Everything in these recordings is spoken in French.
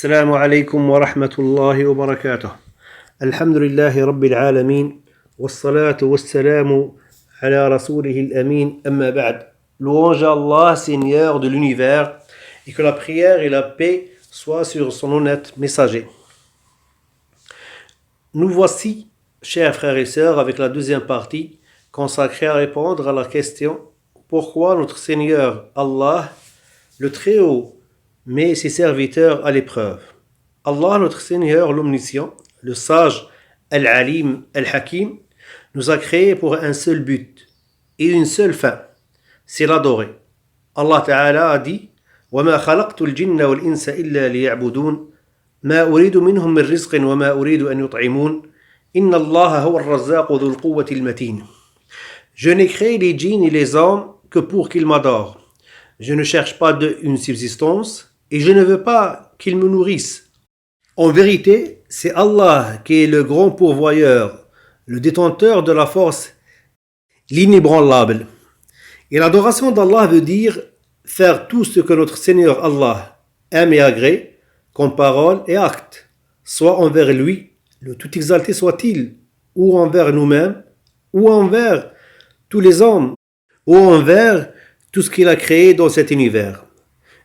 السلام عليكم ورحمة الله وبركاته. الحمد لله رب العالمين والصلاة والسلام على رسوله الأمين أما بعد. Louange à Allah, Seigneur de l'univers, et que la prière et la paix soient sur son honnête messager. Nous voici, chers frères et sœurs, avec la deuxième partie consacrée à répondre à la question pourquoi notre Seigneur Allah, le Très-Haut, met ses serviteurs à l'épreuve. Allah, notre Seigneur, l'Omniscient, le Sage, Al-Alim, Al-Hakim, nous a créés pour un seul but et une seule fin, c'est l'adorer. Allah Ta'ala a dit وَمَا خَلَقْتُ الْجِنَّ وَالْإِنسَ إِلَّا لِيَعْبُدُونَ مَا أُرِيدُ مِنْهُمْ مِنْ رِزْقٍ وَمَا أُرِيدُ أَنْ يُطْعِمُونَ إِنَّ اللَّهَ هُوَ الرَّزَّاقُ ذُو الْقُوَّةِ الْمَتِينَ. Je n'ai créé les djinns et les hommes que pour qu'ils m'adorent. Je ne cherche pas une subsistance et je ne veux pas qu'ils me nourrissent. En vérité, c'est Allah qui est le grand pourvoyeur, le détenteur de la force, l'inébranlable. Et l'adoration d'Allah veut dire faire tout ce que notre Seigneur Allah aime et agrée, comme parole et acte, soit envers lui, le tout exalté soit-il, ou envers nous-mêmes, ou envers tous les hommes, ou envers tout ce qu'il a créé dans cet univers.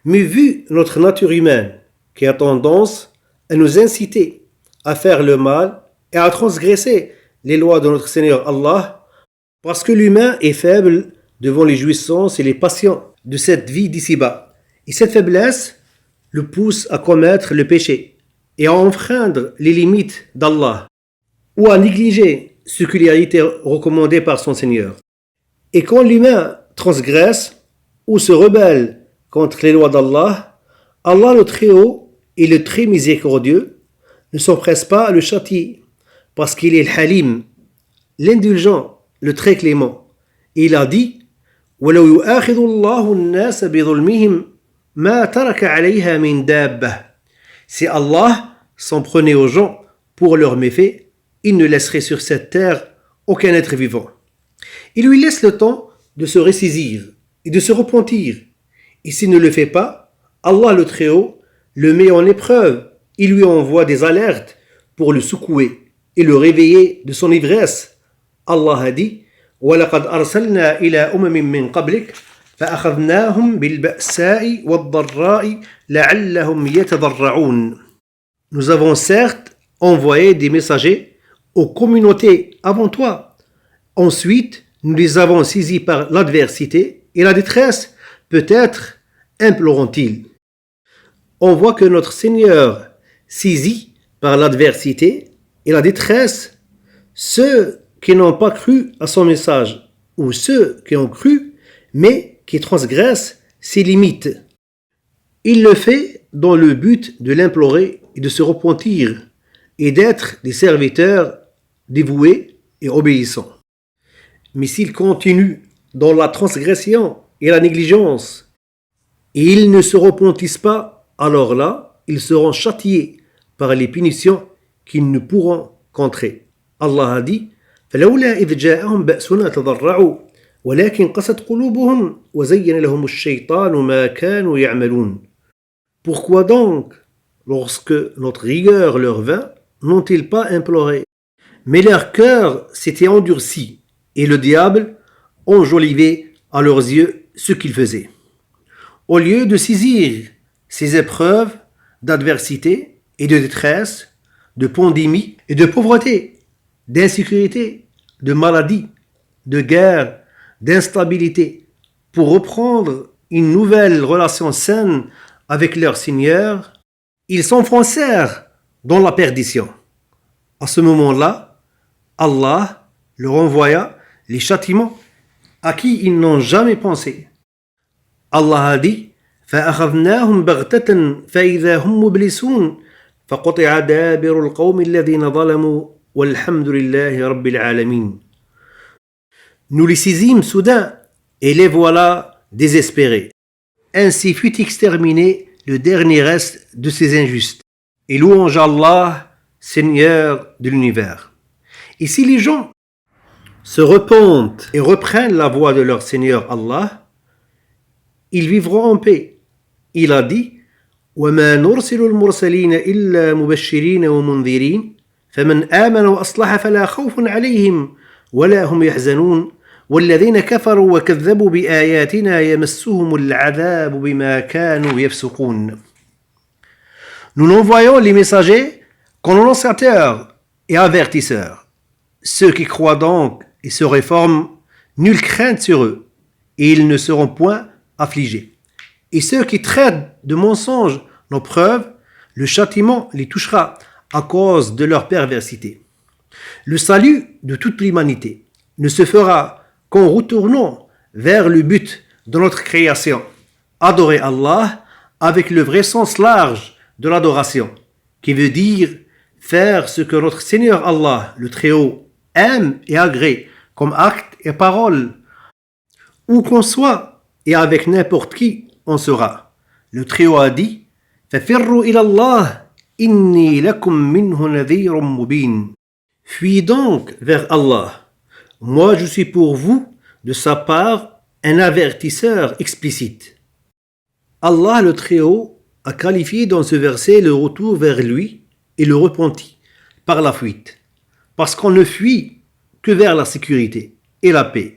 Mais vu notre nature humaine, qui a tendance à nous inciter à faire le mal et à transgresser les lois de notre Seigneur Allah, parce que l'humain est faible devant les jouissances et les passions de cette vie d'ici-bas. Et cette faiblesse le pousse à commettre le péché et à enfreindre les limites d'Allah ou à négliger ce qui lui a été recommandé par son Seigneur. Et quand l'humain transgresse ou se rebelle contre les lois d'Allah, Allah le Très-Haut et le Très Miséricordieux ne s'empresse pas à le châtier parce qu'il est le Halim, l'indulgent, le Très Clément. Et il a dit وَلَوْ يُؤَاخِذُ اللَّهُ النَّاسَ بِظُلْمِهِمْ مَا تَرَكَ عَلَيْهَا مِنْ دَابَّةٍ. Si Allah s'en prenait aux gens pour leurs méfaits, il ne laisserait sur cette terre aucun être vivant. Il lui laisse le temps de se ressaisir et de se repentir. Et s'il ne le fait pas, Allah le Très-Haut le met en épreuve. Il lui envoie des alertes pour le secouer et le réveiller de son ivresse. Allah a dit وَلَقَدْ أَرْسَلْنَا إِلَىٰ أُمَمٍ مِّن قَبْلِكَ فَأَخَذْنَاهُمْ بِالْبَأْسَاءِ وَالضَّرَّاءِ لَعَلَّهُمْ يَتَضَرَّعُونَ. Nous avons certes envoyé des messagers aux communautés avant toi. Ensuite, nous les avons saisis par l'adversité et la détresse. Peut-être imploront-ils. On voit que notre Seigneur saisit par l'adversité et la détresse ceux qui n'ont pas cru à son message ou ceux qui ont cru mais qui transgressent ses limites. Il le fait dans le but de l'implorer et de se repentir et d'être des serviteurs dévoués et obéissants. Mais s'ils continuent dans la transgression et la négligence, et ils ne se repentissent pas, alors là, ils seront châtiés par les punitions qu'ils ne pourront contrer. Allah a dit فَلَوْلَا إِذْ جَاءَهُمْ بَأْسُنَا تَضَرَّعُوا وَلَكِنْ قَسَتْ قُلُوبُهُمْ وَزَيَّنَ لَهُمُ الشَّيْطَانُ مَا كَانُوا يَعْمَلُونَ. Pourquoi donc, lorsque notre rigueur leur vint, n'ont-ils pas imploré? Mais leur cœur s'était endurci, et le diable enjolivait à leurs yeux ce qu'ils faisaient. Au lieu de saisir ces épreuves d'adversité et de détresse, de pandémie et de pauvreté, d'insécurité, de maladie, de guerre, d'instabilité, pour reprendre une nouvelle relation saine avec leur Seigneur, ils s'enfoncèrent dans la perdition. À ce moment-là, Allah leur envoya les châtiments à qui ils n'ont jamais pensé. Allah a dit فَأَخَذْنَاهُمْ بَغْتَةً فَإِذَا هُمْ مُبْلِسُونَ فَقُطِعَ دَابِرُ الْقَوْمِ الَّذِينَ ظَلَمُوا وَالْحَمْدُ لِلَّهِ رَبِّ الْعَالَمِينَ. Nous les saisîmes soudain et les voilà désespérés. Ainsi fut exterminé le dernier reste de ces injustes. Et louange à Allah, Seigneur de l'univers. Et si les gens se repentent et reprennent la voie de leur Seigneur Allah, ils vivront en paix. Il a dit وما نرسل المرسلين إلا مبشرين ومنذرين فمن آمن وأصلح فلا خوف عليهم ولا هم يحزنون والذين كفروا وكذبوا بآياتنا يمسهم العذاب بما كانوا يفسقون. Nous envoyons les messagers comme annonciateurs et avertisseurs. Ceux qui croient donc et se réforment, nulle crainte sur eux, et ils ne seront point affligés. Et ceux qui traitent de mensonges nos preuves, le châtiment les touchera à cause de leur perversité. Le salut de toute l'humanité ne se fera qu'en retournant vers le but de notre création, adorer Allah avec le vrai sens large de l'adoration, qui veut dire faire ce que notre Seigneur Allah, le Très-Haut, aime et agrée comme acte et parole, où qu'on soit et avec n'importe qui on sera. Le Très-Haut a dit فَفِرُّوا إِلَى اللَّهِ إِنِّي لَكُمْ مِنْهُ نَذِيرٌ مُبِينٌ. Fuis donc vers Allah. Moi je suis pour vous, de sa part, un avertisseur explicite. Allah le Très-Haut a qualifié dans ce verset le retour vers lui et le repenti par la fuite, parce qu'on ne fuit que vers la sécurité et la paix,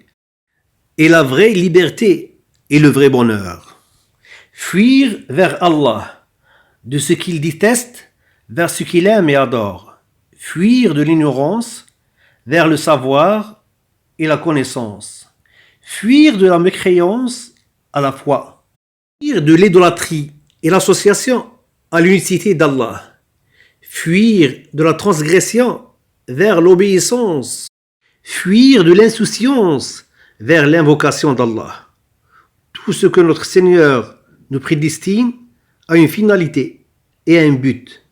et la vraie liberté et le vrai bonheur. Fuir vers Allah, de ce qu'il déteste vers ce qu'il aime et adore. Fuir de l'ignorance vers le savoir et la connaissance. Fuir de la mécréance à la foi. Fuir de l'idolâtrie et l'association à l'unicité d'Allah. Fuir de la transgression vers l'obéissance. Fuir de l'insouciance vers l'invocation d'Allah. Tout ce que notre Seigneur nous prédestine a une finalité et un but,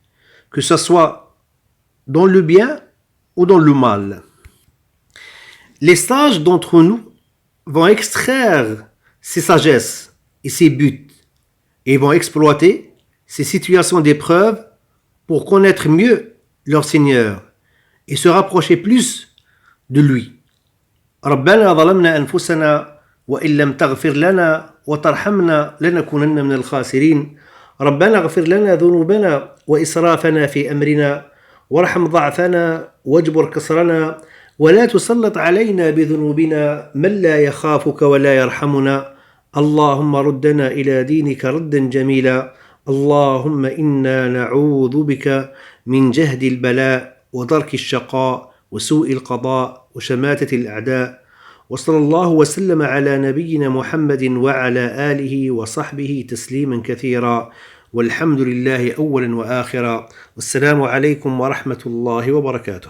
que ce soit dans le bien ou dans le mal. Les sages d'entre nous vont extraire ces sagesses et ces buts et vont exploiter ces situations d'épreuve pour connaître mieux leur Seigneur et se rapprocher plus de lui. ربنا ظلمنا أنفسنا وإن لم تغفر لنا وترحمنا لنكونن من الخاسرين ربنا اغفر لنا ذنوبنا وإسرافنا في أمرنا وارحم ضعفنا واجبر كسرنا ولا تسلط علينا بذنوبنا من لا يخافك ولا يرحمنا اللهم ردنا إلى دينك ردا جميلا اللهم إنا نعوذ بك من جهد البلاء ودرك الشقاء وسوء القضاء وشماتة الأعداء وصلى الله وسلم على نبينا محمد وعلى آله وصحبه تسليما كثيرا والحمد لله أولا وآخرا والسلام عليكم ورحمة الله وبركاته.